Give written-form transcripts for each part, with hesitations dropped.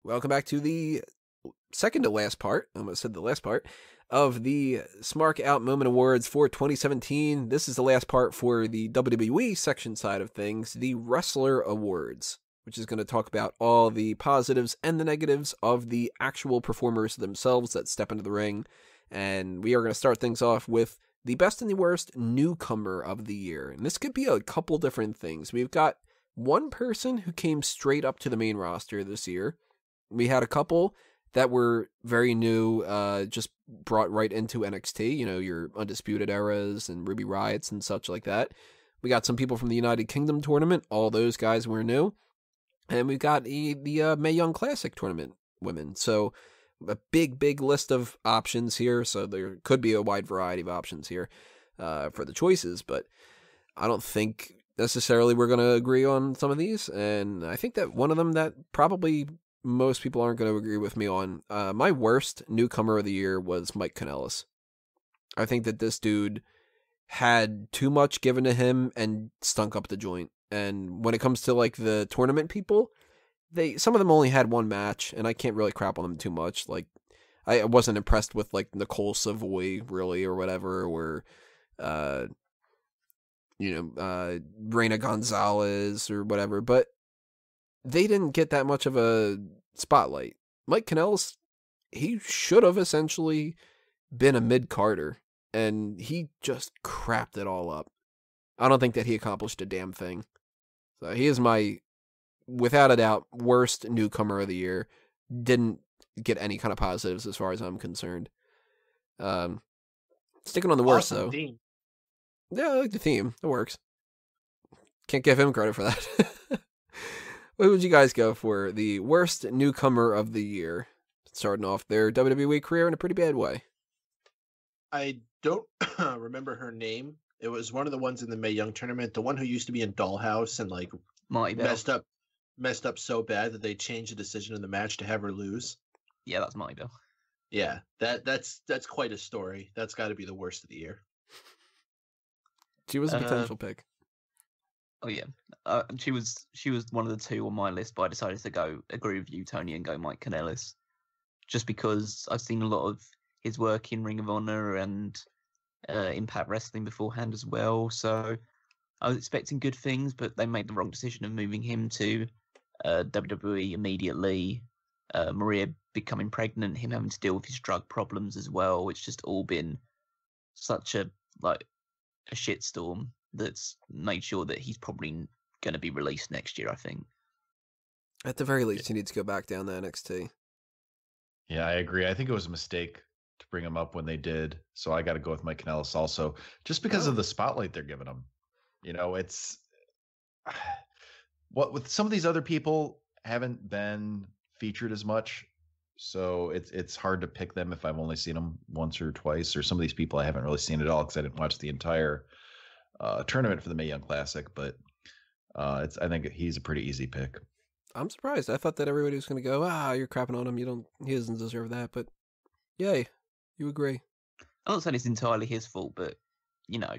Welcome back to the second to last part, I almost said the last part, of the Smark Out Moment Awards for 2017. This is the last part for the WWE section side of things, the Wrestler Awards, which is going to talk about all the positives and the negatives of the actual performers themselves that step into the ring. And we are going to start things off with the best and the worst newcomer of the year. And this could be a couple different things. We've got one person who came straight up to the main roster this year. We had a couple that were very new, just brought right into NXT, you know, your Undisputed Eras and Ruby Riots and such like that. We got some people from the United Kingdom tournament. All those guys were new. And we've got the Mae Young Classic tournament women. So a big list of options here. So there could be a wide variety of options here for the choices. But I don't think necessarily we're going to agree on some of these. And I think that one of them that probably most people aren't going to agree with me on. My worst newcomer of the year was Mike Kanellis. I think that this dude had too much given to him and stunk up the joint. And when it comes to like the tournament people, some of them only had one match, and I can't really crap on them too much. Like I wasn't impressed with like Nicole Savoy really or whatever, or Reina Gonzalez or whatever, but they didn't get that much of a spotlight. Mike Kanellis, he should have essentially been a mid-carder, and he just crapped it all up. I don't think that he accomplished a damn thing. So he is my, without a doubt, worst newcomer of the year. Didn't get any kind of positives as far as I'm concerned. Sticking on the worst, Awesome though. theme. Yeah, I like the theme. It works. Can't give him credit for that. What would you guys go for? The worst newcomer of the year. Starting off their WWE career in a pretty bad way. I don't remember her name. It was one of the ones in the Mae Young tournament, the one who used to be in Dollhouse and like Marty Bell. messed up so bad that they changed the decision in the match to have her lose. Yeah, that's Marty Bell. Yeah, that's quite a story. That's got to be the worst of the year. She was a potential pick. Oh yeah, she was one of the two on my list, but I decided to agree with you, Tony, and go Mike Kanellis, just because I've seen a lot of his work in Ring of Honor and Impact Wrestling beforehand as well. So I was expecting good things, but they made the wrong decision of moving him to WWE immediately. Maria becoming pregnant, him having to deal with his drug problems as well. It's just all been such a shitstorm that's made sure that he's probably going to be released next year, I think. At the very least, he needs to go back down to NXT. Yeah, I agree. I think it was a mistake to bring him up when they did. So I got to go with Mike Kanellis also, just because of the spotlight they're giving him. You know, it's what with some of these other people haven't been featured as much. So it's hard to pick them if I've only seen them once or twice, or some of these people I haven't really seen at all because I didn't watch the entire tournament for the Mae Young Classic. But I think he's a pretty easy pick. I'm surprised. I thought that everybody was going to go, you're crapping on him. He doesn't deserve that. But yay, you agree. I'm not saying it's entirely his fault, but you know,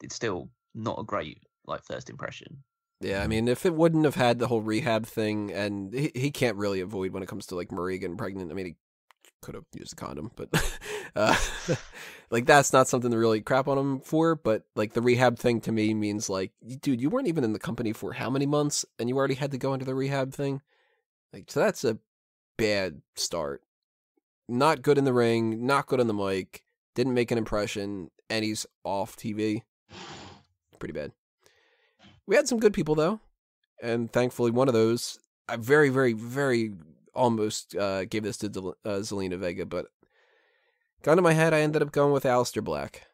it's still not a great first impression. Yeah, I mean, if it wouldn't have had the whole rehab thing, and he can't really avoid when it comes to like Marie getting pregnant. I mean, he could have used a condom, but like that's not something to really crap on him for. But like the rehab thing to me means like, dude, you weren't even in the company for how many months, and you already had to go into the rehab thing. Like, so that's a bad start. Not good in the ring, not good on the mic, didn't make an impression, and he's off TV. Pretty bad. We had some good people, though, and thankfully one of those, I very, very, very almost gave this to Zelina Vega, but gun to my head, I ended up going with Aleister Black.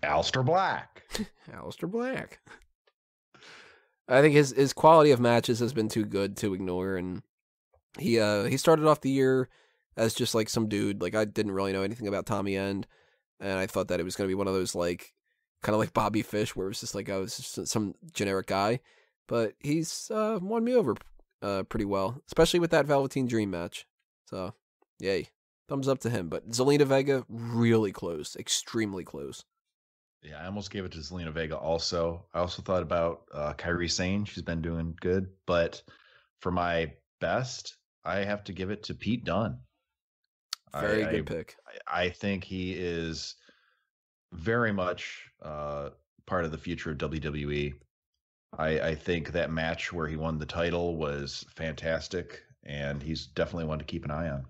Aleister Black. Aleister Black. I think his quality of matches has been too good to ignore, and he started off the year as just like some dude. Like I didn't really know anything about Tommy End, and I thought that it was going to be one of those like kind of like Bobby Fish, where it was just like I was just some generic guy. But he's won me over pretty well, especially with that Velveteen Dream match. So, yay. Thumbs up to him. But Zelina Vega, really close. Extremely close. Yeah, I almost gave it to Zelina Vega also. I also thought about Kairi Sane. She's been doing good. But for my best, I have to give it to Pete Dunne. Very good pick. I think he is very much part of the future of WWE. I think that match where he won the title was fantastic, and he's definitely one to keep an eye on.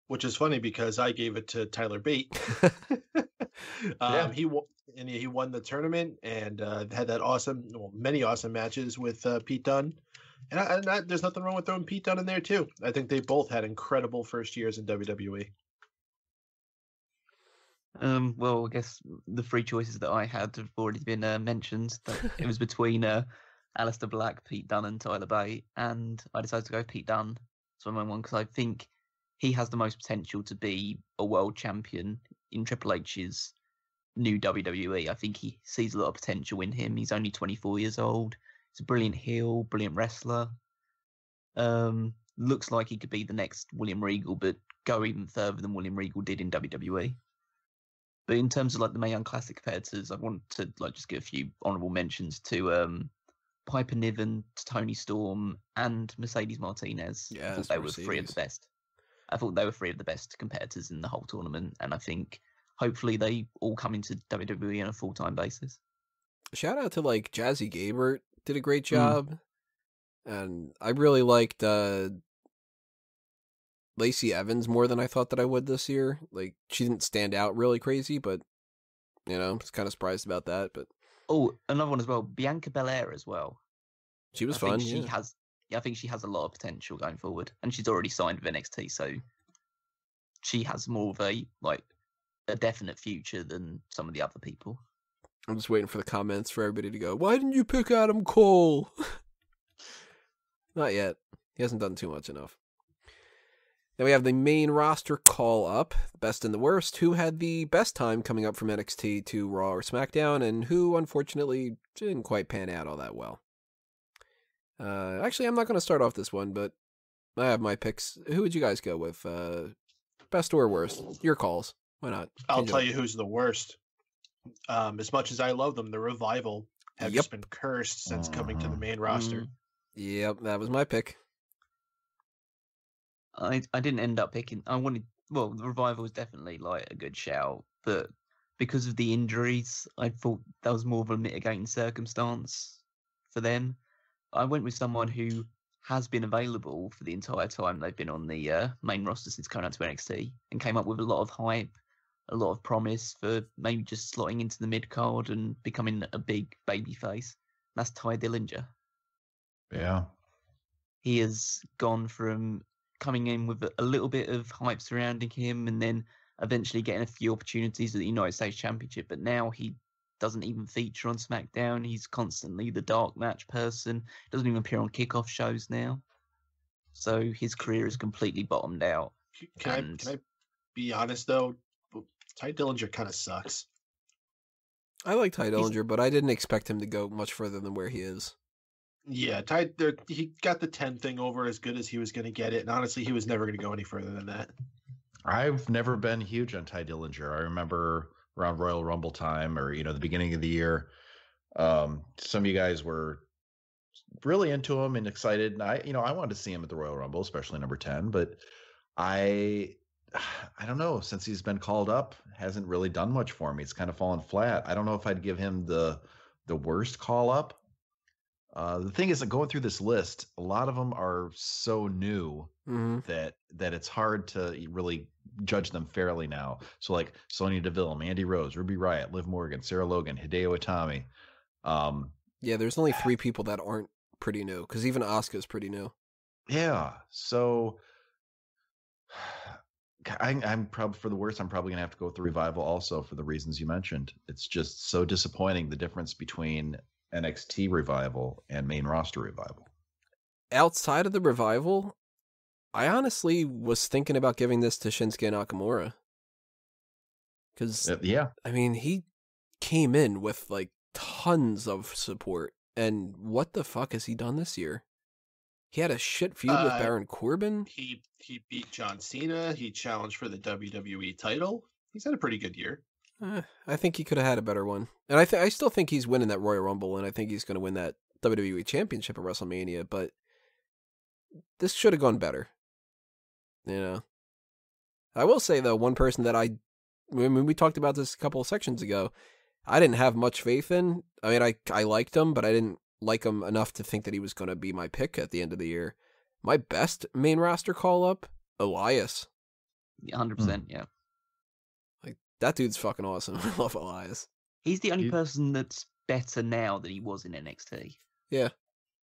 Which is funny because I gave it to Tyler Bate. Yeah. He won the tournament and had that many awesome matches with Pete Dunne. And there's nothing wrong with throwing Pete Dunne in there too. I think they both had incredible first years in WWE. Well, I guess the three choices that I had have already been mentioned. It was between Aleister Black, Pete Dunne, and Tyler Bate, and I decided to go Pete Dunne. So my one, because I think he has the most potential to be a world champion in Triple H's new WWE. I think he sees a lot of potential in him. He's only 24 years old. He's a brilliant heel, brilliant wrestler. Looks like he could be the next William Regal, but go even further than William Regal did in WWE. But in terms of like the Mae Young Classic competitors, I want to just give a few honourable mentions to Piper Niven, Toni Storm, and Mercedes Martinez. Yeah, I thought they were three of the best. I thought they were three of the best competitors in the whole tournament, and I think hopefully they all come into WWE on a full-time basis. Shout out to like Jazzy Gabert, did a great job, and I really liked Lacey Evans more than I thought that I would this year. Like, she didn't stand out really crazy, but I was kind of surprised about that. But another one as well, Bianca Belair as well. She was fun. I think she has a lot of potential going forward, and she's already signed with NXT, so she has more of a definite future than some of the other people. I'm just waiting for the comments for everybody to go, "Why didn't you pick Adam Cole?" Not yet. He hasn't done too much enough. Then we have the main roster call up, the best and the worst, who had the best time coming up from NXT to Raw or SmackDown, and who unfortunately didn't quite pan out all that well. Actually, I'm not going to start off this one, but I have my picks. Who would you guys go with? Best or worst? Your calls. Why not? I'll tell you who's the worst. As much as I love them, the Revival have just been cursed since coming to the main roster. Yep, that was my pick. I didn't end up picking. The Revival was definitely like a good shout, but because of the injuries, I thought that was more of a mitigating circumstance for them. I went with someone who has been available for the entire time they've been on the main roster since coming out to NXT, and came up with a lot of hype, a lot of promise for maybe just slotting into the mid card and becoming a big babyface. That's Ty Dillinger. Yeah. He has gone from coming in with a little bit of hype surrounding him and then eventually getting a few opportunities at the United States Championship, but now he doesn't even feature on SmackDown. He's constantly the dark match person. Doesn't even appear on kickoff shows now. So his career is completely bottomed out. Can I be honest though? Ty Dillinger kind of sucks. I like Ty Dillinger, but I didn't expect him to go much further than where he is. Yeah, he got the 10 thing over as good as he was going to get it, and honestly, he was never going to go any further than that. I've never been huge on Ty Dillinger. I remember around Royal Rumble time, or the beginning of the year, some of you guys were really into him and excited, and I wanted to see him at the Royal Rumble, especially number 10. But I don't know. Since he's been called up, hasn't really done much for me. It's kind of fallen flat. I don't know if I'd give him the worst call up. The thing is that going through this list, a lot of them are so new that it's hard to really judge them fairly now. So like Sonya Deville, Mandy Rose, Ruby Riott, Liv Morgan, Sarah Logan, Hideo Itami. Yeah, there's only 3 people that aren't pretty new, because even Asuka's pretty new. Yeah, so I'm probably, for the worst, I'm probably gonna have to go with the Revival also for the reasons you mentioned. It's just so disappointing, the difference between NXT Revival and main roster Revival. Outside of the Revival, I honestly was thinking about giving this to Shinsuke Nakamura. Because, I mean, he came in with like tons of support, and what the fuck has he done this year? He had a shit feud with Baron Corbin. He beat John Cena. He challenged for the WWE title. He's had a pretty good year. I think he could have had a better one. And I still think he's winning that Royal Rumble, and I think he's going to win that WWE Championship at WrestleMania, but this should have gone better. You know, I will say though, one person that when we talked about this a couple of sections ago, I didn't have much faith in. I mean, I liked him, but I didn't like him enough to think that he was going to be my pick at the end of the year. My best main roster call up, Elias. 100%, yeah. Like, that dude's fucking awesome. I love Elias. He's the only person that's better now than he was in NXT. Yeah.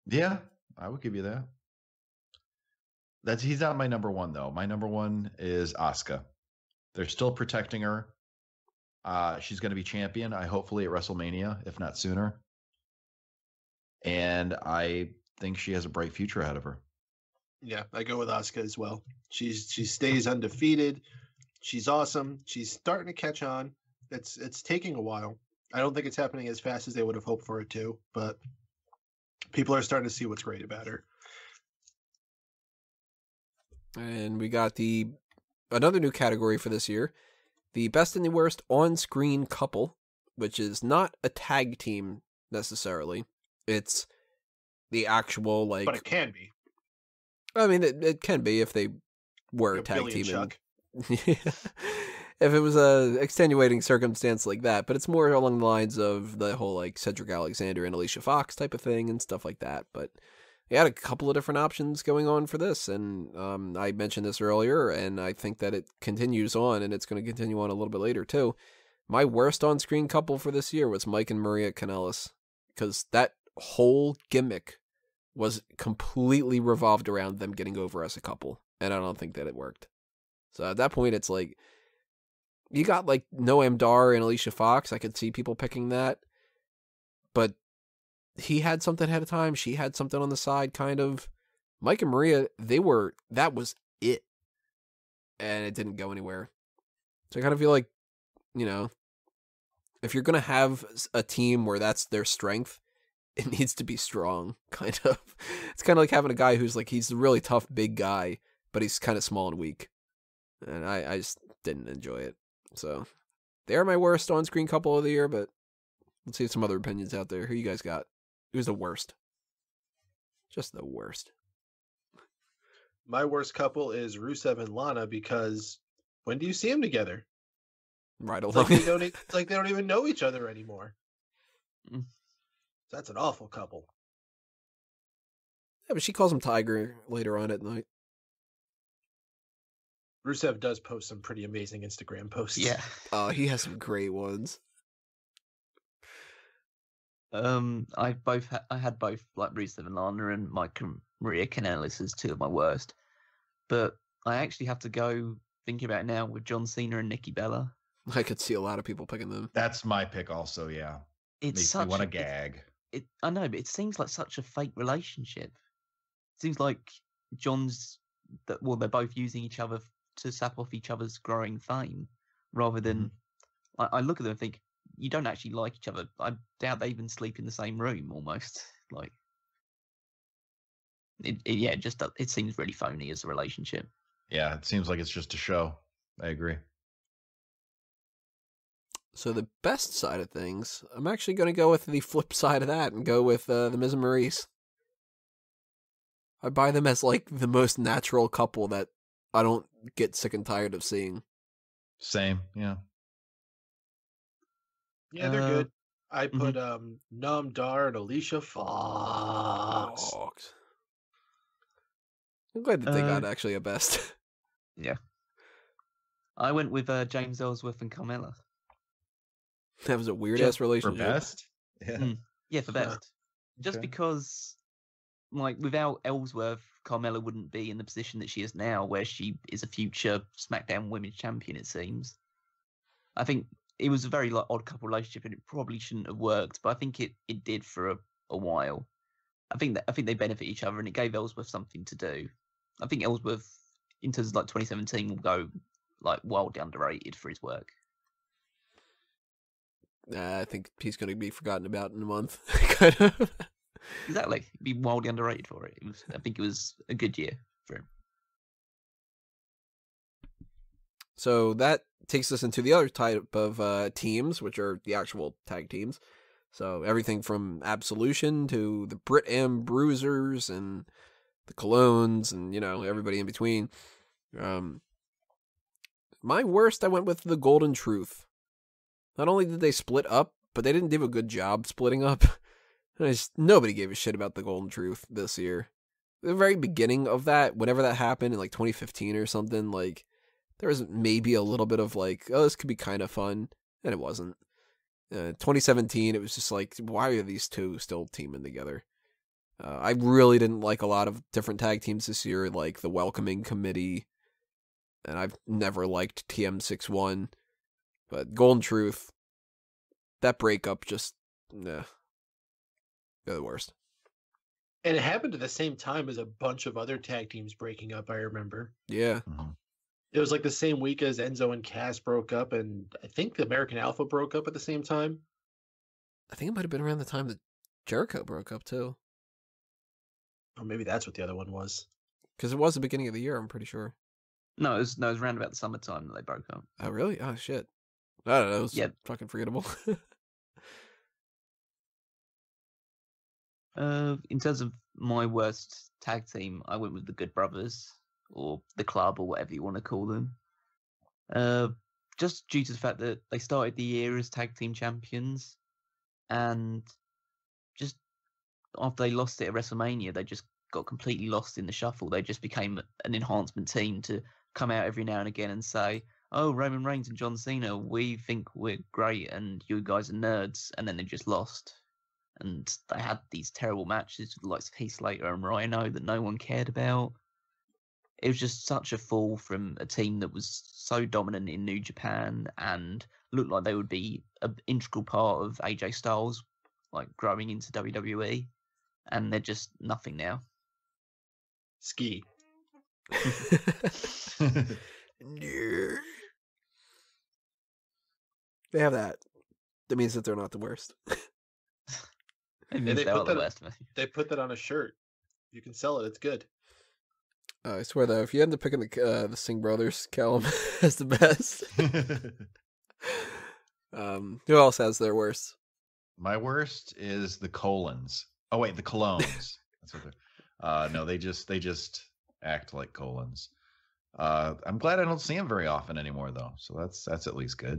Yeah, I would give you that. He's not my number one, though. My number one is Asuka. They're still protecting her. She's going to be champion, hopefully at WrestleMania, if not sooner. And I think she has a bright future ahead of her. Yeah, I go with Asuka as well. She stays undefeated. She's awesome. She's starting to catch on. It's taking a while. I don't think it's happening as fast as they would have hoped for it to, but people are starting to see what's great about her. And we got another new category for this year, the best and the worst on-screen couple, which is not a tag team necessarily. It's the actual, like... But it can be. I mean, it can be if they were a tag Billy and team. Chuck. If it was a extenuating circumstance like that, but it's more along the lines of the whole, like, Cedric Alexander and Alicia Fox type of thing and stuff like that. But we had a couple of different options going on for this, and I mentioned this earlier, and I think that it continues on, and it's going to continue on a little bit later, too. My worst on-screen couple for this year was Mike and Maria Kanellis, because that whole gimmick was completely revolved around them getting over as a couple, and I don't think that it worked. So at that point, it's like, you got like Noam Dar and Alicia Fox. I could see people picking that, but he had something ahead of time. She had something on the side, kind of. Mike and Maria, that was it, and it didn't go anywhere. So I kind of feel like, you know, if you're gonna have a team where that's their strength, it needs to be strong, kind of. It's kind of like having a guy who's like, he's a really tough, big guy, but he's kind of small and weak. And I just didn't enjoy it. So, they're my worst on-screen couple of the year, but let's see some other opinions out there. Who you guys got? Who's the worst? Just the worst. My worst couple is Rusev and Lana, because when do you see them together? Right It's along. like they don't even know each other anymore. Mm. That's an awful couple. Yeah, but she calls him Tiger later on at night. Rusev does post some pretty amazing Instagram posts. Yeah. Oh, he has some great ones. I had both like Rusev and Lana and Mike and Maria Kanellis as two of my worst. But I actually have to go thinking about it now with John Cena and Nikki Bella. I could see a lot of people picking them. That's my pick also, yeah. It's Makes such me want to gag. I know, but it seems like such a fake relationship. It seems like they're both using each other to sap off each other's growing fame, rather than I look at them and think, you don't actually like each other. I doubt they even sleep in the same room. Almost like it seems really phony as a relationship. Yeah, it seems like it's just a show. I agree. So the best side of things, I'm actually going to go with the flip side of that and go with the Miz and Maurice. I buy them as like the most natural couple that I don't get sick and tired of seeing. Same, yeah. Yeah, they're good. I put Noam Dar and Alicia Fox. I'm glad that they got actually a best. Yeah. I went with James Ellsworth and Carmella. That was a weird ass For relationship. best? Yeah. Yeah, for best. Just because, like, without Ellsworth, Carmella wouldn't be in the position that she is now, where she is a future SmackDown Women's Champion, it seems. I think it was a very odd couple relationship, and it probably shouldn't have worked, but I think it did for a while. I think they benefit each other, and it gave Ellsworth something to do. I think Ellsworth, in terms of like 2017, will go like wildly underrated for his work. I think he's going to be forgotten about in a month. Kind of. Exactly, be wildly underrated for it. I think it was a good year for him. So that takes us into the other type of teams, which are the actual tag teams. So everything from Absolution to the Brit Am Bruisers and the Colognes and, everybody in between. My worst, I went with the Golden Truth. Not only did they split up, but they didn't do a good job splitting up. Nobody gave a shit about the Golden Truth this year. The very beginning of that, whenever that happened in 2015 or something, there was maybe a little bit of this could be kind of fun, and it wasn't. 2017, it was just why are these two still teaming together? I really didn't like a lot of different tag teams this year, like the Welcoming Committee, and I've never liked TM61, but Golden Truth, that breakup just, they're the worst. And it happened at the same time as a bunch of other tag teams breaking up, I remember. Yeah. Mhm. It was the same week as Enzo and Cass broke up, and I think the American Alpha broke up at the same time. I think it might have been around the time that Jericho broke up, too. Or maybe that's what the other one was. Because it was the beginning of the year, I'm pretty sure. No, it was around about the summertime that they broke up. Oh, really? Oh, shit. I don't know. It was Yeah. fucking forgettable. In terms of my worst tag team, I went with the Good Brothers, or the Club, or whatever you want to call them. Just due to the fact that they started the year as tag team champions, and just after they lost it at WrestleMania, they just got completely lost in the shuffle. They just became an enhancement team to come out every now and again and say, "Oh, Roman Reigns and John Cena, we think we're great, and you guys are nerds," and then they just lost. And they had these terrible matches with the likes of Heath Slater and Rhino that no one cared about. It was just such a fall from a team that was so dominant in New Japan and looked like they would be an integral part of AJ Styles, growing into WWE. And they're just nothing now. Ski. They have that. That means that they're not the worst. It means they are the worst. They put that on a shirt. You can sell it. It's good. I swear, though, if you end up picking the Singh brothers, Callum has the best. Who else has their worst? My worst is the Colons. Oh wait, the Colognes. That's what they're. No, they just act like Colons. I'm glad I don't see them very often anymore, though. So that's at least good.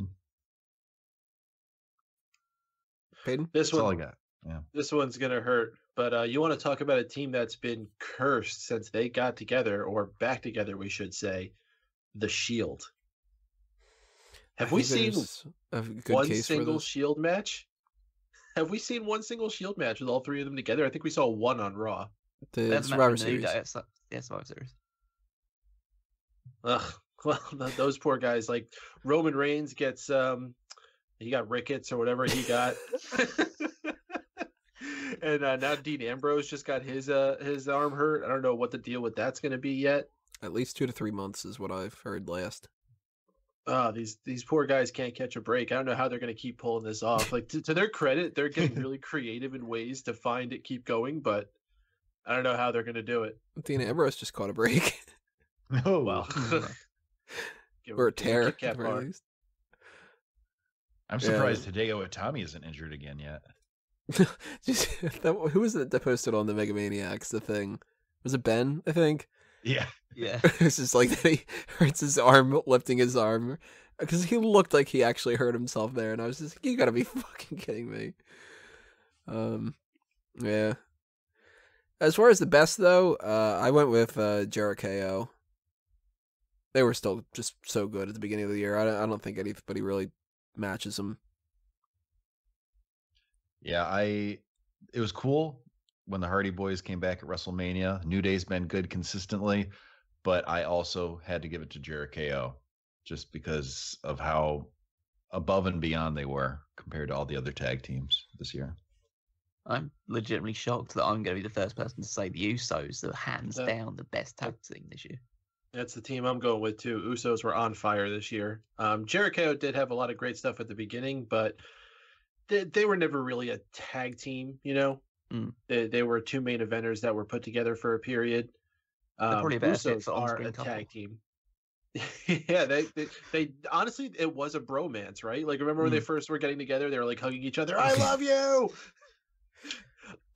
Paden? This That's all I one, got. Yeah. this one's gonna hurt. But you want to talk about a team that's been cursed since they got together, or back together, we should say, the Shield. Have we seen a good one case single for this? Shield match? Have we seen one single Shield match with all three of them together? I think we saw one on Raw. The Survivor Series. Yeah, Survivor Series. Ugh. Well, those poor guys. Roman Reigns gets he got rickets or whatever he got. And now Dean Ambrose just got his arm hurt. I don't know what the deal with that's going to be yet. At least 2 to 3 months is what I've heard last. These poor guys can't catch a break. I don't know how they're going to keep pulling this off. To their credit, they're getting really creative in ways to find it keep going, but I don't know how they're going to do it. Dean Ambrose just caught a break. Oh Well, Or a tear, Kit Kat at the very bar. least. I'm surprised Hideo Itami isn't injured again yet. Who was it that posted on the Mega Maniacs the thing? Was it Ben, I think? Yeah. Yeah. It's just that he hurts his arm, lifting his arm. Because he looked like he actually hurt himself there, and I was just like, you gotta be fucking kidding me. Yeah. As far as the best, though, I went with Jericho. They were still just so good at the beginning of the year. I don't think anybody really matches them. Yeah, it was cool when the Hardy Boys came back at WrestleMania. New Day's been good consistently, but I also had to give it to Jericho just because of how above and beyond they were compared to all the other tag teams this year. I'm legitimately shocked that I'm going to be the first person to say the Usos are hands That- down the best tag team this year. That's the team I'm going with too. Usos were on fire this year. Jericho did have a lot of great stuff at the beginning, but they were never really a tag team, you know? Mm. They were two main eventers that were put together for a period. They're probably a better fit Usos for are on-screen a couple. tag team. Yeah, they honestly, it was a bromance, right? Remember when they first were getting together, they were hugging each other. I love you.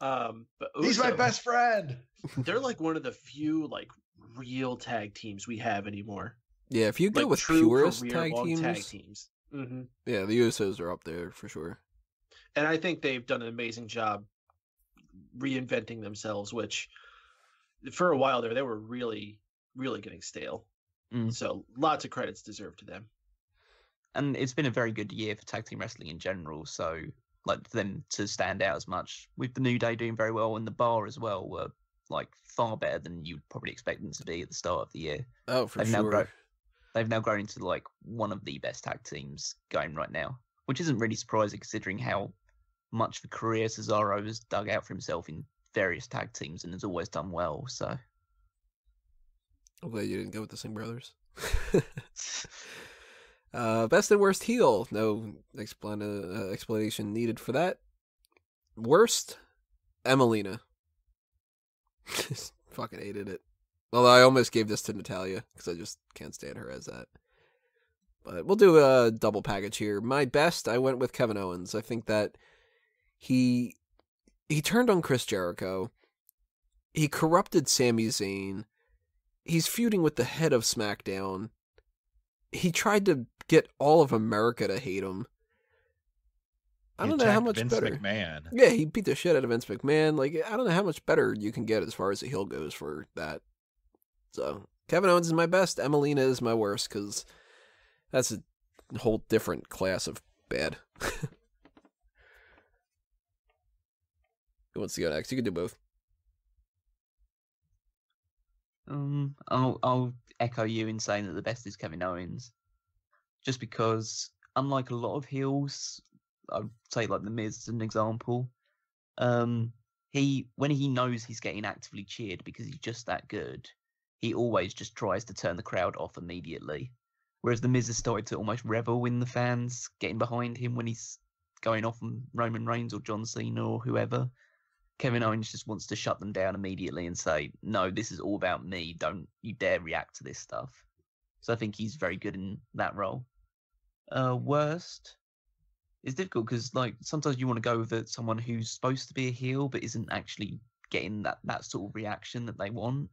But He's my Usos, best friend. they're like one of the few like real tag teams we have anymore. Yeah, if you go Like with true purist career-long tag tag teams, teams. Mm-hmm. yeah, the Usos are up there for sure. And I think they've done an amazing job reinventing themselves, which for a while there, they were really, really getting stale. Mm. So lots of credits deserved to them. And it's been a very good year for tag team wrestling in general. So, like, for them to stand out as much, with the New Day doing very well, and the Bar as well were like far better than you'd probably expect them to be at the start of the year. Oh, for They've sure. They've now grown into like one of the best tag teams going right now, which isn't really surprising considering how much of a career Cesaro has dug out for himself in various tag teams and has always done well. So I'm glad you didn't go with the Singh brothers. Best and worst heel. No explanation needed for that. Worst, Emelina. Fucking hated it. Although I almost gave this to Natalia because I just can't stand her as that. But we'll do a double package here. My best, I went with Kevin Owens. I think that he turned on Chris Jericho. He corrupted Sami Zayn. He's feuding with the head of SmackDown. He tried to get all of America to hate him. I don't know how much Vince better. McMahon. Yeah, he beat the shit out of Vince McMahon. Like, I don't know how much better you can get as far as a heel goes for that. So, Kevin Owens is my best. Emelina is my worst, because that's a whole different class of bad. Who wants to go next? You can do both. I'll echo you in saying that the best is Kevin Owens, just because unlike a lot of heels, I'd say like the Miz as an example, when he knows he's getting actively cheered because he's just that good, he always just tries to turn the crowd off immediately. Whereas the Miz has started to almost revel in the fans getting behind him when he's going off on Roman Reigns or John Cena or whoever. Kevin Owens just wants to shut them down immediately and say, no, this is all about me. Don't you dare react to this stuff. So I think he's very good in that role. Worst is difficult because like sometimes you want to go with someone who's supposed to be a heel but isn't actually getting that sort of reaction that they want.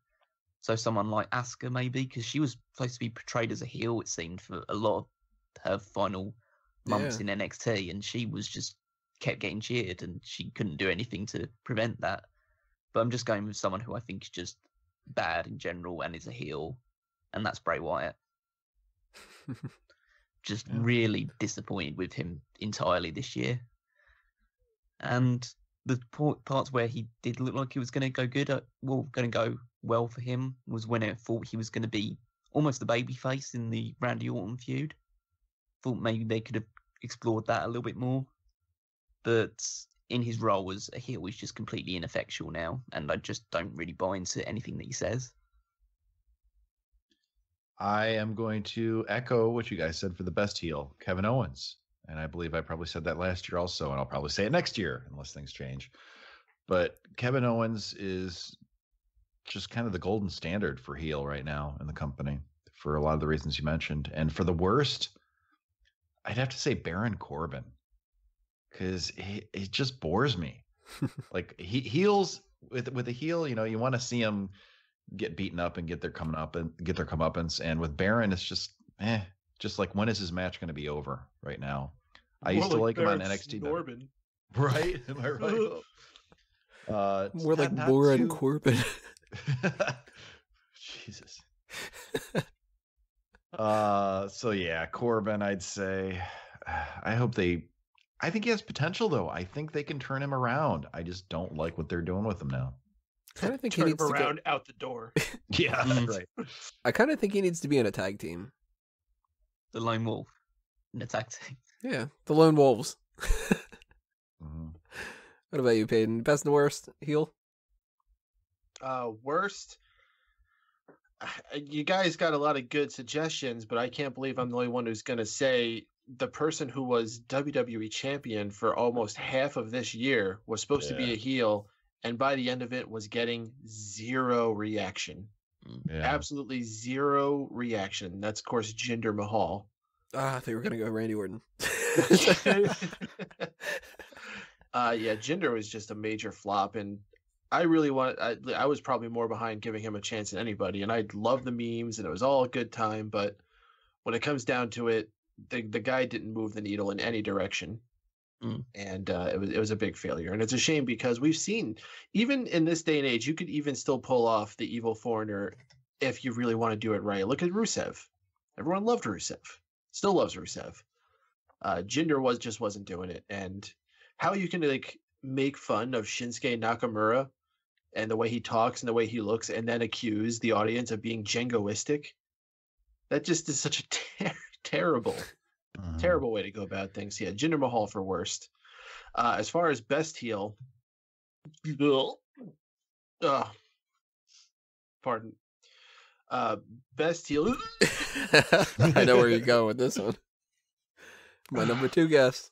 So someone like Asuka maybe, because she was supposed to be portrayed as a heel, it seemed, for a lot of her final months in NXT, and she was just kept getting cheered and she couldn't do anything to prevent that. But I'm just going with someone who I think is just bad in general and is a heel, and that's Bray Wyatt. Just really disappointed with him entirely this year. And the parts where he did look like he was going to go good, going to go well for him, was when I thought he was going to be almost the babyface in the Randy Orton feud. Thought maybe they could have explored that a little bit more. But in his role as a heel, he's just completely ineffectual now, and I just don't really buy into anything that he says. I am going to echo what you guys said for the best heel, Kevin Owens. And I believe I probably said that last year also, and I'll probably say it next year unless things change. But Kevin Owens is just kind of the golden standard for heel right now in the company for a lot of the reasons you mentioned. And for the worst, I'd have to say Baron Corbin, because it just bores me. Like heels with a heel, you want to see them get beaten up and get their comeuppance. And with Baron, it's just just like, when is his match going to be over right now? I used to like him on NXT. Corbin. Right? Am I right? More like Baron Corbin. Jesus. So yeah, Corbin, I'd say. I think he has potential, though. I think they can turn him around. I just don't like what they're doing with him now. I kind of think Turn he needs him to around out the door. Yeah, right. I kind of think he needs to be in a tag team. The Lone Wolf in a tag team. Yeah, the Lone Wolves. Mm-hmm. What about you, Paden? Best and worst heel? Worst. You guys got a lot of good suggestions, but I can't believe I'm the only one who's going to say the person who was WWE champion for almost half of this year was supposed to be a heel, and by the end of it was getting zero reaction. Yeah. Absolutely zero reaction. That's, of course, Jinder Mahal. I thought you were going to go Randy Orton. Yeah, Jinder was just a major flop, and I really I was probably more behind giving him a chance than anybody, and I love the memes, and it was all a good time. But when it comes down to it, the guy didn't move the needle in any direction, and it was a big failure. And it's a shame because we've seen, even in this day and age, you could even still pull off the evil foreigner if you really want to do it right. Look at Rusev. Everyone loved Rusev. Still loves Rusev. Jinder wasn't doing it, and how you can like make fun of Shinsuke Nakamura and the way he talks and the way he looks, and then accuse the audience of being jingoistic. That just is such a terrible way to go about things. Yeah, Jinder Mahal for worst. As far as best heel, pardon. Best heel. I know where you're going with this one. My number 2 guess.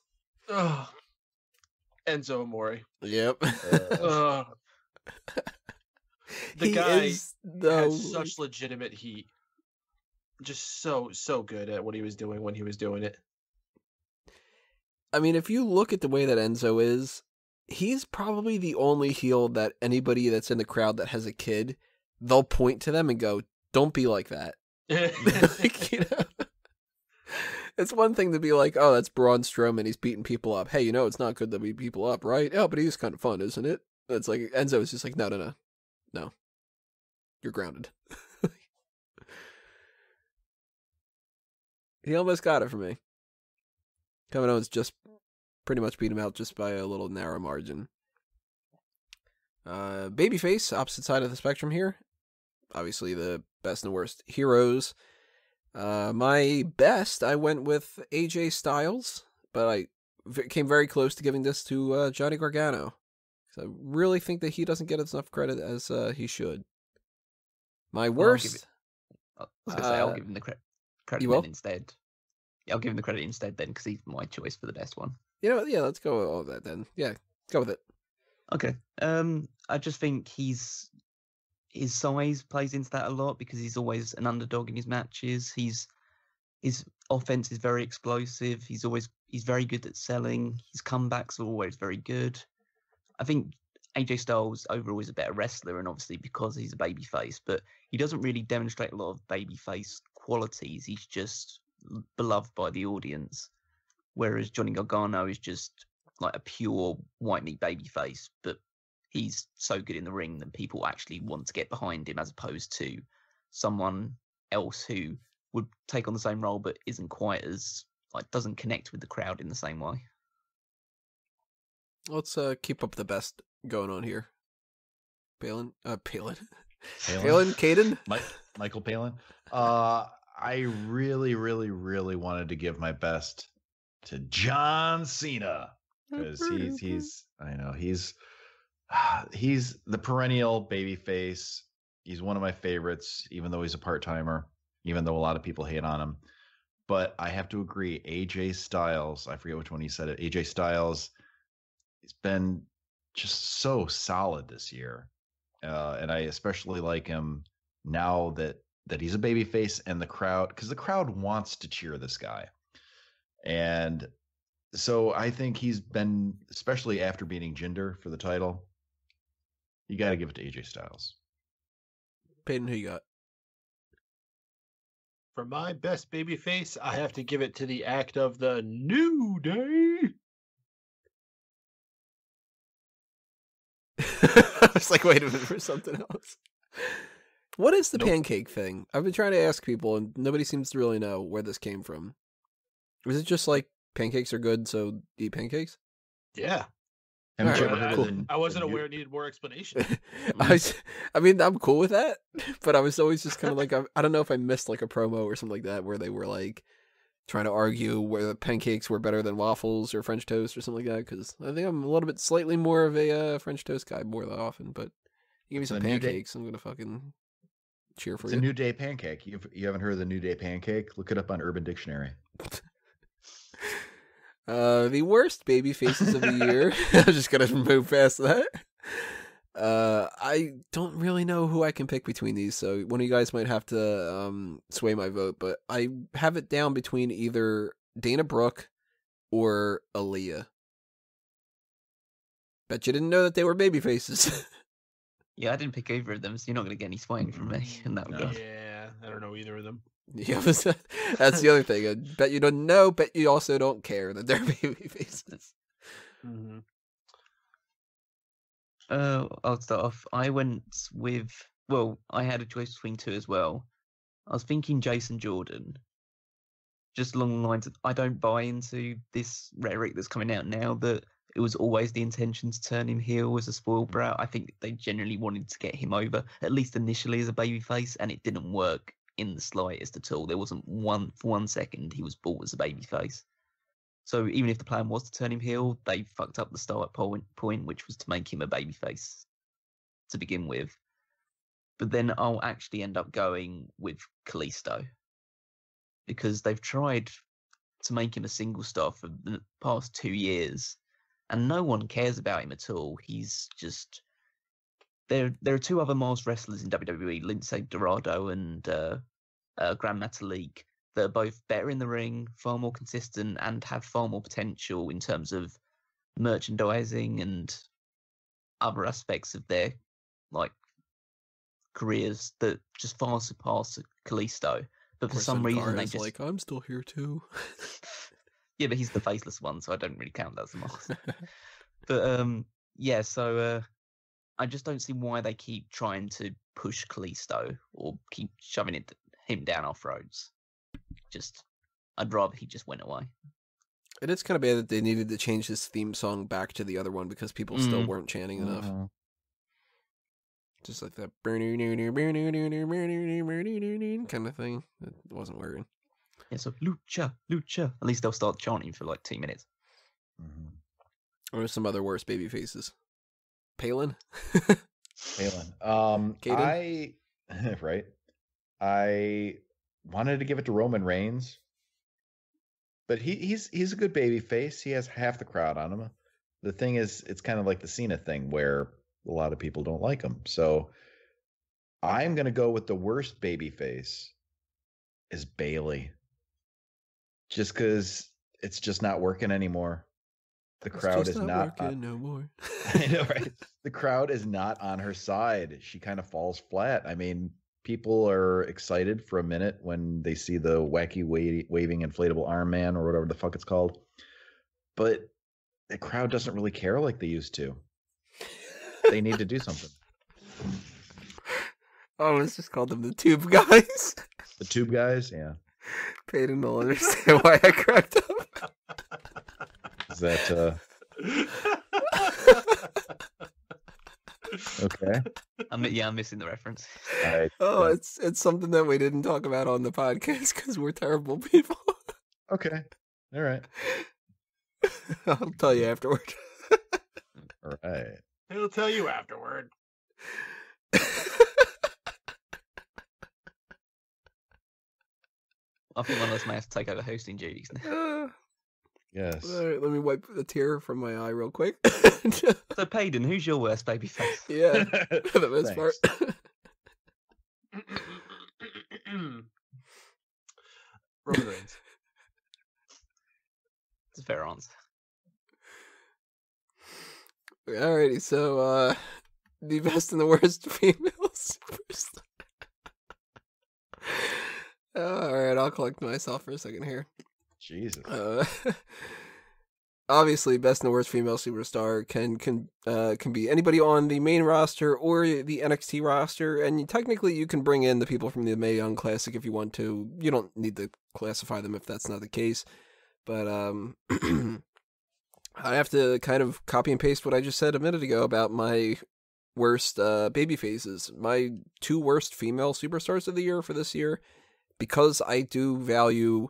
Enzo Amore. Yep. The He guy is, has such legitimate heat. Just so good at what he was doing when he was doing it. I mean, if you look at the way that Enzo is, he's probably the only heel that anybody that's in the crowd that has a kid, they'll point to them and go, "Don't be like that." Like, you know? It's one thing to be like, "Oh, that's Braun Strowman, he's beating people up. Hey, you know, it's not good to beat people up, right? Yeah, but he's kind of fun, isn't it?" It's like, Enzo is just like, no. You're grounded. He almost got it for me. Kevin Owens just pretty much beat him out just by a little narrow margin. Babyface, opposite side of the spectrum here. Obviously the best and worst heroes. My best, I went with AJ Styles, but I came very close to giving this to Johnny Gargano. I really think that he doesn't get enough credit as he should. My worst... I'll give him the credit will? then instead. Yeah, I'll give him the credit instead then, because he's my choice for the best one. You know, yeah, let's go with all that then. Yeah, go with it. Okay. I just think his size plays into that a lot because he's always an underdog in his matches. His offense is very explosive. He's very good at selling. His comebacks are always very good. I think AJ Styles overall is a better wrestler, and obviously because he's a babyface, but he doesn't really demonstrate a lot of babyface qualities. He's just beloved by the audience, whereas Johnny Gargano is just like a pure white meat babyface, but he's so good in the ring that people actually want to get behind him, as opposed to someone else who would take on the same role but isn't quite as, like, doesn't connect with the crowd in the same way. Let's keep up the best going on here. Calen? Michael Palin. I really, really, really wanted to give my best to John Cena because he's the perennial babyface. He's one of my favorites, even though he's a part-timer, even though a lot of people hate on him. But I have to agree, AJ Styles, I forget which one he said it, AJ Styles, he's been just so solid this year. And I especially like him now that he's a babyface, and the crowd, because the crowd wants to cheer this guy. And so I think he's been, especially after beating Jinder for the title, you got to give it to AJ Styles. Paden, who you got? For my best babyface, I have to give it to the act of the New Day. I was like, wait a minute for something else. What is the pancake thing? I've been trying to ask people, and nobody seems to really know where this came from. Was it just like pancakes are good, so eat pancakes? Yeah. I wasn't aware it needed more explanation. I mean, I'm cool with that, but I was always just kind of like, I don't know if I missed like a promo or something like that where they were like trying to argue whether pancakes were better than waffles or French toast or something like that, because I think I'm a little bit slightly more of a French toast guy more than often, but you give me some pancakes, I'm going to fucking cheer for you. It's a New Day pancake. You haven't heard of the New Day pancake? Look it up on Urban Dictionary. The worst baby faces of the year. I'm just going to move past that. I don't really know who I can pick between these, so one of you guys might have to sway my vote, but I have it down between either Dana Brooke or Aaliyah. Bet you didn't know that they were baby faces. Yeah, I didn't pick either of them, so you're not going to get any swaying from me in that No. regard. Yeah, I don't know either of them. Yeah, that's the other thing. I bet you don't know, bet you also don't care that they're baby faces. Mm-hmm. I'll start off. I went with, well, I had a choice between two as well. I was thinking Jason Jordan. Just along the lines of, I don't buy into this rhetoric that's coming out now that it was always the intention to turn him heel as a spoiled brat. I think they generally wanted to get him over, at least initially as a babyface, and it didn't work in the slightest at all. There wasn't for 1 second he was bought as a babyface. So even if the plan was to turn him heel, they fucked up the start point, which was to make him a babyface to begin with. But then I'll actually end up going with Kalisto, because they've tried to make him a single star for the past 2 years, and no one cares about him at all. He's just... There are two other Miles wrestlers in WWE, Lindsay Dorado and Grand Metalik, that are both better in the ring, far more consistent, and have far more potential in terms of merchandising and other aspects of their careers that just far surpass Kalisto. But for some reason, they just like, I'm still here too. Yeah, but he's the faceless one, so I don't really count that as a Miles. But yeah, so I just don't see why they keep trying to push Kalisto or keep shoving him down our throats. I'd rather he just went away. It is kind of bad that they needed to change his theme song back to the other one because people still weren't chanting enough. Just like that kind of thing. It wasn't working. Yeah, so Lucha, Lucha. At least they'll start chanting for like 2 minutes. Or some other worse baby faces. Paden? Calen. Paden? Right. I wanted to give it to Roman Reigns, but he's a good baby face. He has half the crowd on him. The thing is, it's kind of like the Cena thing where a lot of people don't like him. So I'm going to go with the worst baby face is Bailey. Just because it's just not working anymore. The crowd is not working no more. I know, right? The crowd is not on her side. She kind of falls flat. I mean, people are excited for a minute when they see the wacky waving inflatable arm man or whatever the fuck it's called. But the crowd doesn't really care like they used to. They need to do something. Oh, let's just call them the Tube Guys. The Tube Guys, yeah. Paden will understand why I cracked up. Is that okay? I'm missing the reference. It's something that we didn't talk about on the podcast because we're terrible people. Okay. All right. I'll tell you afterward. All right. He'll tell you afterward. I think one of us may have to take over hosting duties now. Yes. All right, let me wipe a tear from my eye real quick. So, Paden, who's your worst babyface? Yeah, for the most part. Roman Reigns. It's a fair answer. Alrighty, so the best and the worst female superstar. Alright, I'll collect myself for a second here. Jesus. Obviously, best and the worst female superstar can be anybody on the main roster or the NXT roster, and technically you can bring in the people from the Mae Young Classic if you want to. You don't need to classify them if that's not the case, but I have to kind of copy and paste what I just said a minute ago about my worst baby faces. My two worst female superstars of the year for this year, because I do value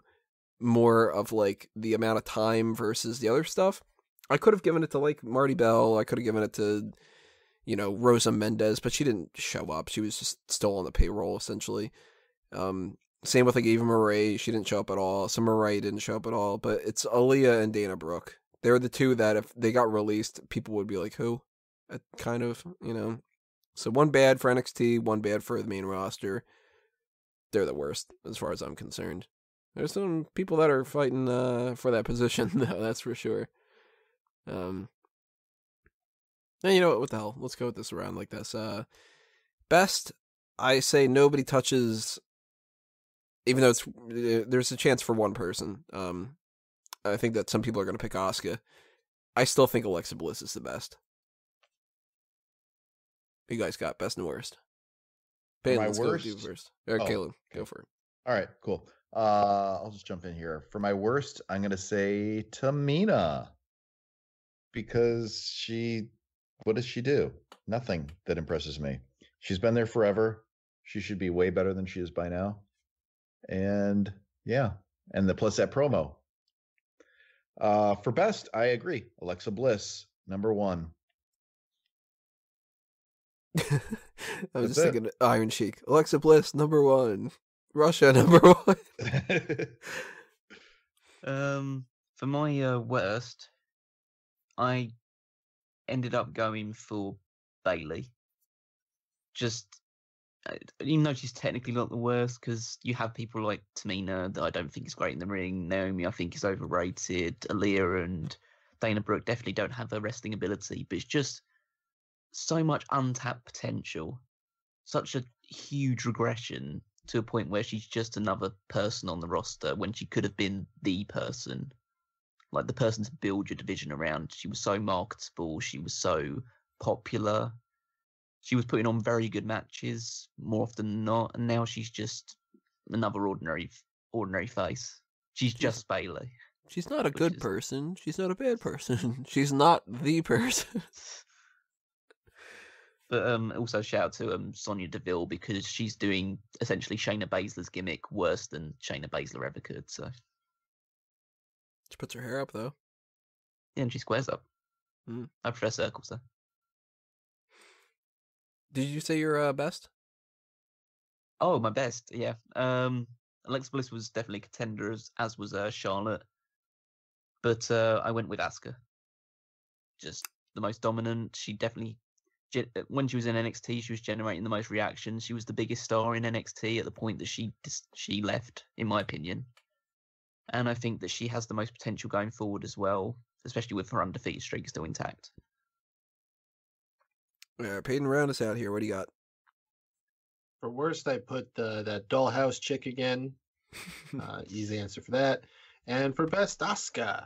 more of like the amount of time versus the other stuff. I could have given it to like Marty Bell. I could have given it to, Rosa Mendez, but she didn't show up. She was just still on the payroll essentially. Same with like Eva Marie. She didn't show up at all. Summer Rae didn't show up at all, but it's Aaliyah and Dana Brooke. They're the two that if they got released, people would be like, who? Kind of, So one bad for NXT, one bad for the main roster. They're the worst as far as I'm concerned. There's some people that are fighting for that position, though, that's for sure. And you know what the hell? Let's go with this around like this. Best, I say nobody touches, even though there's a chance for one person. I think that some people are going to pick Asuka. I still think Alexa Bliss is the best. You guys got best and worst. Paden, my let's worst? go with you first. Or Calen, go for it. All right, cool. I'll just jump in here. For my worst, I'm going to say Tamina. Because what does she do? Nothing that impresses me. She's been there forever. She should be way better than she is by now. And yeah, and plus that promo. For best, I agree. Alexa Bliss, number 1. I was just thinking Iron Sheik. Alexa Bliss, number 1. Russia, number 1. For my worst, I ended up going for Bailey. Just, even though she's technically not the worst, because you have people like Tamina that I don't think is great in the ring. Naomi, I think, is overrated. Aaliyah and Dana Brooke definitely don't have her wrestling ability, but it's just so much untapped potential. Such a huge regression to a point where she's just another person on the roster when she could have been the person. Like the person to build your division around. She was so marketable. She was so popular. She was putting on very good matches more often than not, and now she's just another ordinary face. She's just Bailey. She's not a good person. She's not a bad person. She's not the person. But also shout out to Sonya Deville, because she's doing essentially Shayna Baszler's gimmick worse than Shayna Baszler ever could. So She puts her hair up though. yeah, and she squares up. I prefer circles though. Did you say your best? Oh, my best, yeah. Alexa Bliss was definitely a contender, as was Charlotte. But I went with Asuka. Just the most dominant. She definitely, when she was in NXT, she was generating the most reactions. She was the biggest star in NXT at the point that she left, in my opinion. And I think that she has the most potential going forward as well, especially with her undefeated streak still intact. Yeah, Paden, round us out here. What do you got? For worst, I put that dollhouse chick again. Easy answer for that. And for best, Asuka.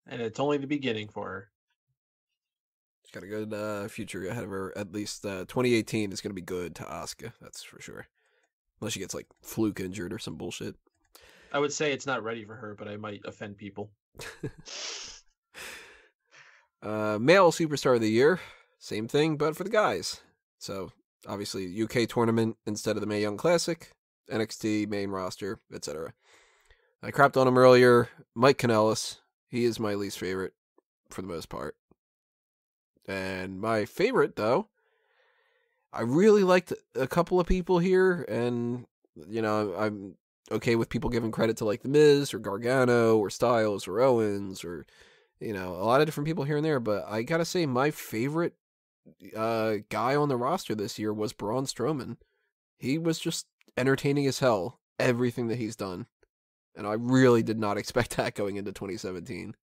And it's only the beginning for her. She's got a good future ahead of her. At least 2018 is going to be good to Asuka. That's for sure. Unless she gets like fluke injured or some bullshit. I would say it's not ready for her, but I might offend people. Male Superstar of the Year. Same thing, but for the guys. So, obviously, UK tournament instead of the Mae Young Classic, NXT, main roster, etc. I crapped on him earlier. Mike Kanellis. He is my least favorite for the most part. And my favorite, though, I really liked a couple of people here, and, you know, I'm okay with people giving credit to, like, The Miz, or Gargano, or Styles, or Owens, or, you know, a lot of different people here and there, but I gotta say my favorite guy on the roster this year was Braun Strowman. He was just entertaining as hell, everything that he's done. And I really did not expect that going into 2017.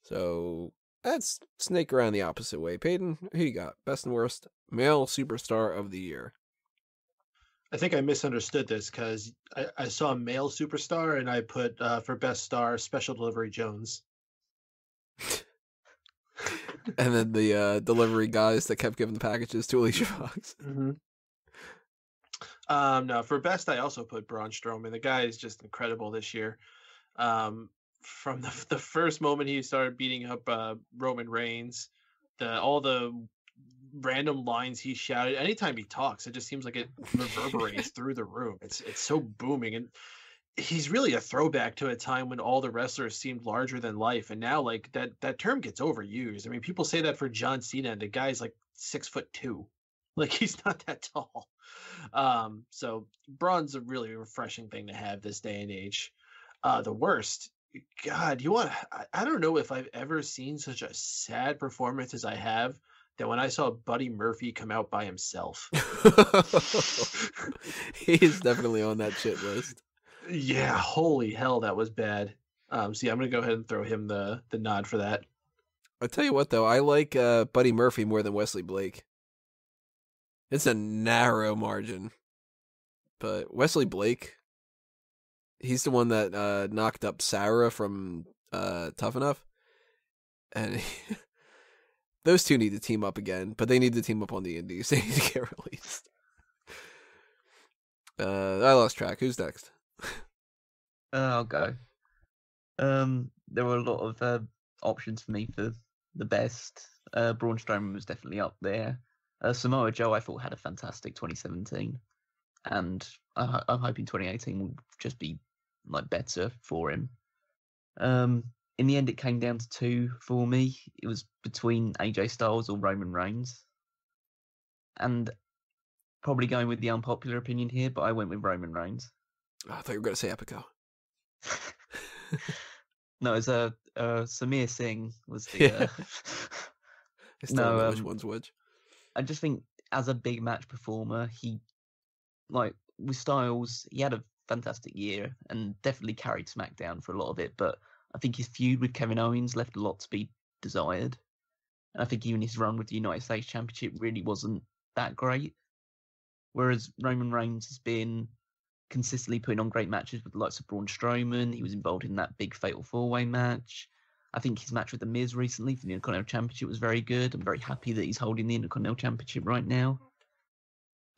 So, let's snake around the opposite way. Paden, who you got? Best and worst male superstar of the year. I think I misunderstood this because I saw a male superstar and I put for best star Special Delivery Jones. And then the delivery guys that kept giving the packages to Alicia Fox. Mm-hmm. No, for best I also put Braun Strowman. The guy is just incredible this year. From the first moment he started beating up Roman Reigns, all the random lines he shouted. Anytime he talks, it just seems like it reverberates through the room. It's so booming, and he's really a throwback to a time when all the wrestlers seemed larger than life, and now like that term gets overused. I mean, people say that for John Cena, and the guy's like 6'2", like he's not that tall. So Braun's a really refreshing thing to have this day and age. The worst, God, I don't know if I've ever seen such a sad performance as I have. That when I saw Buddy Murphy come out by himself. He's definitely on that shit list. Yeah, holy hell, that was bad. So yeah, I'm gonna go ahead and throw him the nod for that. I tell you what, though, I like Buddy Murphy more than Wesley Blake. It's a narrow margin, but Wesley Blake, he's the one that knocked up Sarah from Tough Enough, and those two need to team up again, but they need to team up on the Indies. They need to get released. I lost track. Who's next? I'll go. There were a lot of options for me for the best. Braun Strowman was definitely up there. Samoa Joe, I thought, had a fantastic 2017, and I'm hoping 2018 will just be like better for him. In the end, it came down to two for me. It was between AJ Styles or Roman Reigns, and probably going with the unpopular opinion here, but I went with Roman Reigns. Oh, I thought you were going to say Epico. No, it's Samir Singh was the. I still don't know which one's which. I just think as a big match performer, he, like with Styles, he had a fantastic year and definitely carried SmackDown for a lot of it. But I think his feud with Kevin Owens left a lot to be desired. And I think even his run with the United States Championship really wasn't that great. Whereas Roman Reigns has been consistently putting on great matches with the likes of Braun Strowman. He was involved in that big Fatal 4-Way match. I think his match with The Miz recently for the Intercontinental Championship was very good. I'm very happy that he's holding the Intercontinental Championship right now.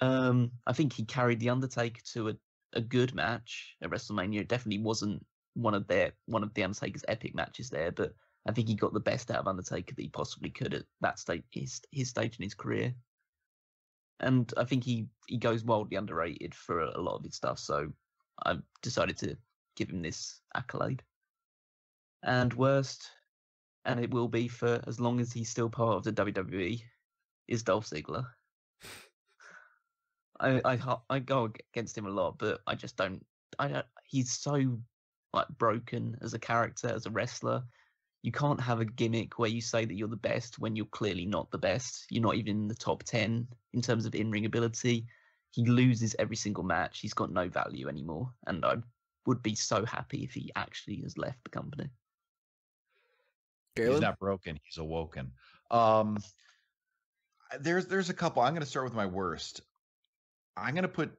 I think he carried The Undertaker to a good match at WrestleMania. It definitely wasn't one of The Undertaker's epic matches there, but I think he got the best out of Undertaker that he possibly could at that stage, his stage in his career. And I think he goes wildly underrated for a lot of his stuff, so I've decided to give him this accolade. And worst, and it will be for as long as he's still part of the WWE, is Dolph Ziggler. I go against him a lot, but I just don't. He's so like broken as a character, as a wrestler. You can't have a gimmick where you say that you're the best when you're clearly not the best. You're not even in the top 10 in terms of in-ring ability. He loses every single match. He's got no value anymore. And I would be so happy if he actually has left the company. Calen? He's not broken. He's awoken. There's a couple. I'm going to start with my worst. I'm going to put,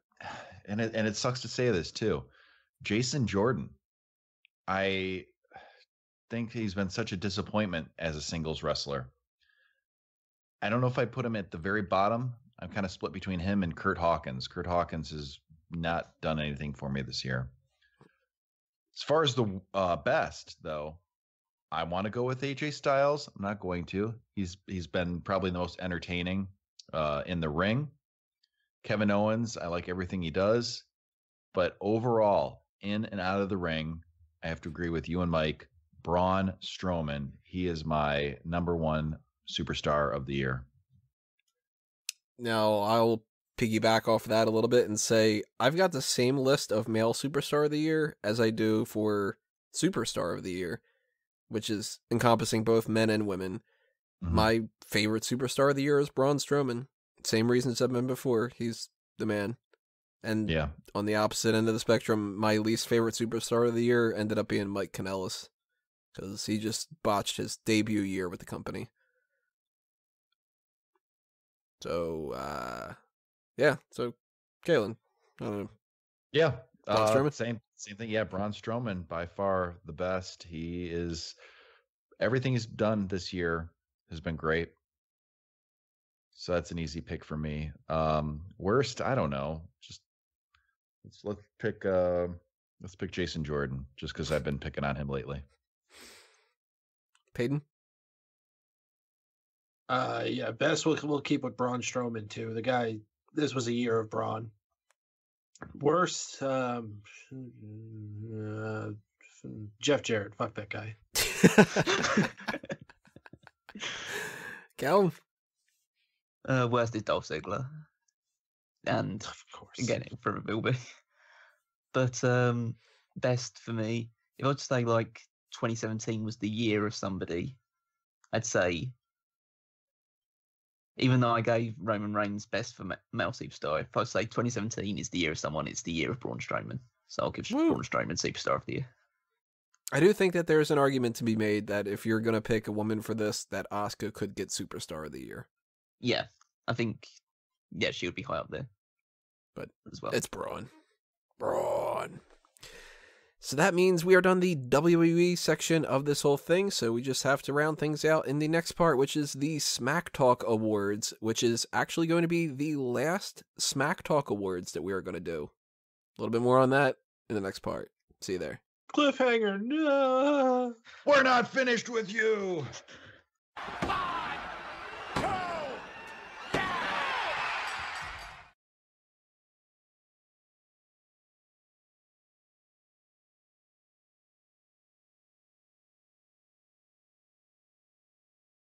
and it sucks to say this too, Jason Jordan. I think he's been such a disappointment as a singles wrestler. I don't know if I put him at the very bottom. I'm kind of split between him and Kurt Hawkins. Kurt Hawkins has not done anything for me this year. As far as the best, though, I want to go with AJ Styles. I'm not going to. He's been probably the most entertaining in the ring. Kevin Owens, I like everything he does. But overall, in and out of the ring, I have to agree with you and Mike. Braun Strowman, he is my number one superstar of the year. Now, I'll piggyback off that a little bit and say I've got the same list of male superstar of the year as I do for superstar of the year, which is encompassing both men and women. Mm-hmm. My favorite superstar of the year is Braun Strowman. Same reasons I've been before. He's the man. And yeah, on the opposite end of the spectrum, my least favorite superstar of the year ended up being Mike Kanellis, because he just botched his debut year with the company. So, yeah. So, Calen, I don't know. Yeah. Same thing. Yeah. Braun Strowman, by far the best. He is, everything he's done this year has been great. So that's an easy pick for me. Worst, I don't know. Just let's pick Jason Jordan, just because I've been picking on him lately. Paden? Yeah, best we'll keep with Braun Strowman too. The guy, this was a year of Braun. Worst, Jeff Jarrett. Fuck that guy. Callum? Worst is Dolph Ziggler. And of course, again, it probably will be. But best for me, if I were to say like 2017 was the year of somebody, I'd say, even though I gave Roman Reigns best for male superstar, if I say 2017 is the year of someone, it's the year of Braun Strowman. So I'll give Braun Strowman superstar of the year. I do think that there's an argument to be made that if you're going to pick a woman for this, that Asuka could get Superstar of the Year. Yeah, I think, yeah, she would be high up there. But as well. It's Braun. Braun. So that means we are done the WWE section of this whole thing, so we just have to round things out in the next part, which is the Smack Talk Awards, which is actually going to be the last Smack Talk Awards that we are going to do. A little bit more on that in the next part. See you there. Cliffhanger, no! We're not finished with you! Bye.